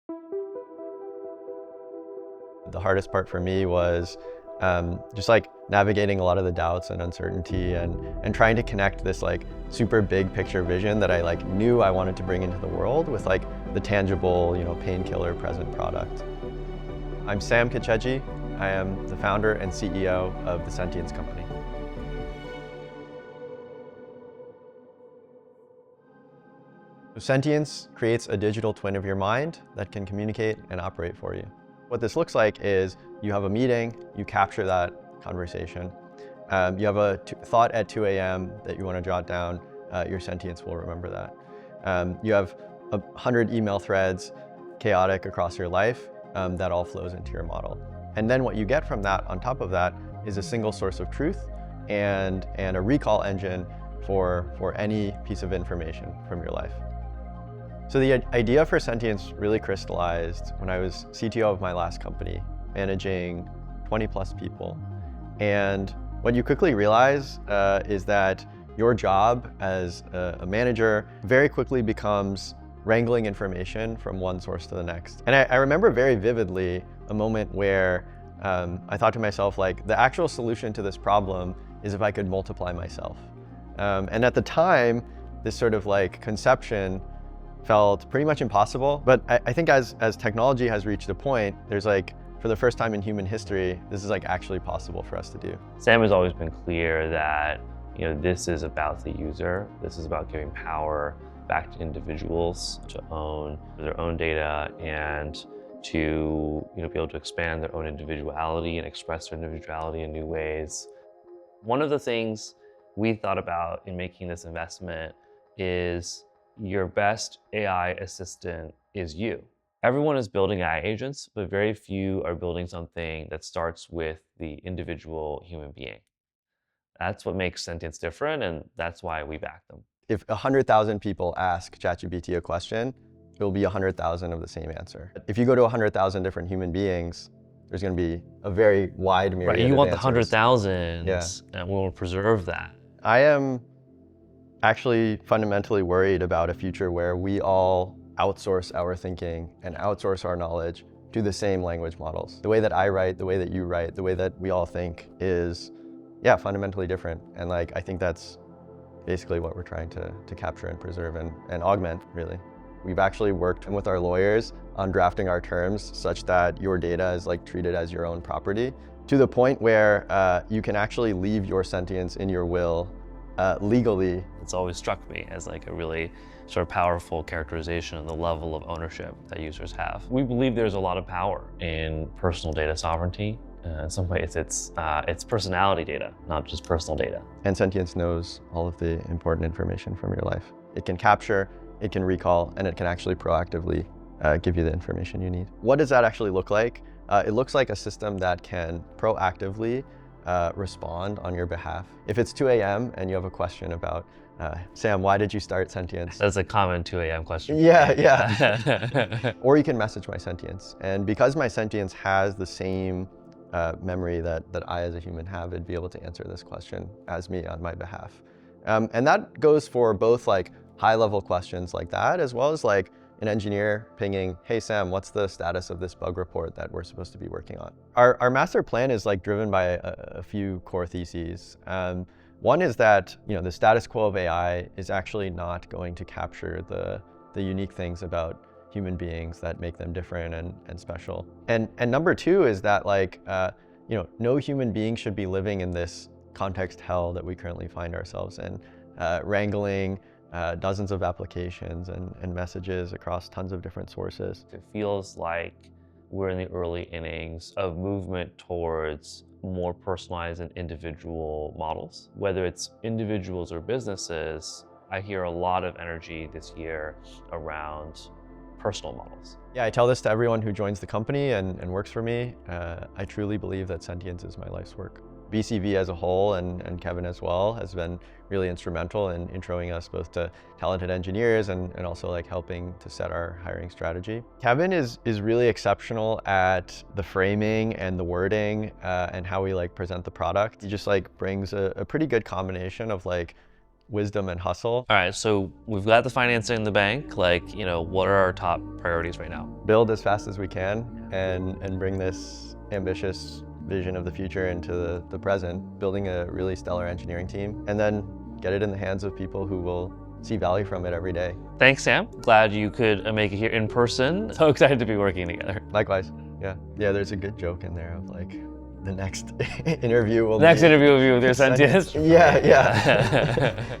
The hardest part for me was just like navigating a lot of the doubts and uncertainty and trying to connect this like super big picture vision that I like knew I wanted to bring into the world with like the tangible, painkiller present product. I'm Sam Kececi. I am the founder and CEO of the Sentience company. So Sentience creates a digital twin of your mind that can communicate and operate for you. What this looks like is you have a meeting, you capture that conversation. You have a thought at 2 a.m. that you want to jot down, your Sentience will remember that. You have 100 email threads, chaotic across your life, that all flows into your model. And then what you get from that, on top of that, is a single source of truth and a recall engine for any piece of information from your life. So the idea for Sentience really crystallized when I was CTO of my last company, managing 20 plus people. And what you quickly realize is that your job as a manager very quickly becomes wrangling information from one source to the next. And I remember very vividly a moment where I thought to myself, like, the actual solution to this problem is if I could multiply myself. And at the time, this sort of like conception felt pretty much impossible. But I think as technology has reached a point, there's like, for the first time in human history, this is like actually possible for us to do. Sam has always been clear that this is about the user. This is about giving power back to individuals to own their own data and to be able to expand their own individuality and express their individuality in new ways. One of the things we thought about in making this investment is your best AI assistant is you. Everyone is building AI agents, but very few are building something that starts with the individual human being. That's what makes Sentience different, and that's why we back them. If 100,000 people ask ChatGPT a question, it will be 100,000 of the same answer. If you go to 100,000 different human beings, there's going to be a very wide myriad of answers. You want the 100,000, yeah. And we'll preserve that. I am actually fundamentally worried about a future where we all outsource our thinking and outsource our knowledge to the same language models. The way that I write, the way that you write, the way that we all think is, fundamentally different. And like, I think that's basically what we're trying to capture and preserve and augment, really. We've actually worked with our lawyers on drafting our terms such that your data is like treated as your own property, to the point where you can actually leave your sentience in your will legally. It's always struck me as like a really sort of powerful characterization of the level of ownership that users have. We believe there's a lot of power in personal data sovereignty. In some ways, it's personality data, not just personal data. And Sentience knows all of the important information from your life. It can capture, it can recall, and it can actually proactively give you the information you need. What does that actually look like? It looks like a system that can proactively respond on your behalf. If it's 2 a.m. and you have a question about, Sam, why did you start Sentience? That's a common 2 a.m. question. Yeah. Or you can message my Sentience. And because my Sentience has the same memory that I as a human have, it'd be able to answer this question as me on my behalf. And that goes for both like high-level questions like that, as well as like an engineer pinging, hey Sam, what's the status of this bug report that we're supposed to be working on? Our master plan is like driven by a few core theses. One is that the status quo of AI is actually not going to capture the unique things about human beings that make them different and special. And number two is that like no human being should be living in this context hell that we currently find ourselves in, wrangling dozens of applications and messages across tons of different sources. It feels like we're in the early innings of movement towards more personalized and individual models. Whether it's individuals or businesses, I hear a lot of energy this year around personal models. Yeah, I tell this to everyone who joins the company and works for me. I truly believe that Sentience is my life's work. BCV as a whole and Kevin as well has been really instrumental in introing us both to talented engineers and also like helping to set our hiring strategy. Kevin is really exceptional at the framing and the wording and how we like present the product. He just like brings a pretty good combination of like wisdom and hustle. All right, so we've got the financing in the bank. Like, you know, what are our top priorities right now? Build as fast as we can and bring this ambitious vision of the future into the present, building a really stellar engineering team, and then get it in the hands of people who will see value from it every day. Thanks, Sam. Glad you could make it here in person. So excited to be working together. Likewise, yeah. Yeah, there's a good joke in there of like, the next interview will Next be interview will be with your sentience. Yeah.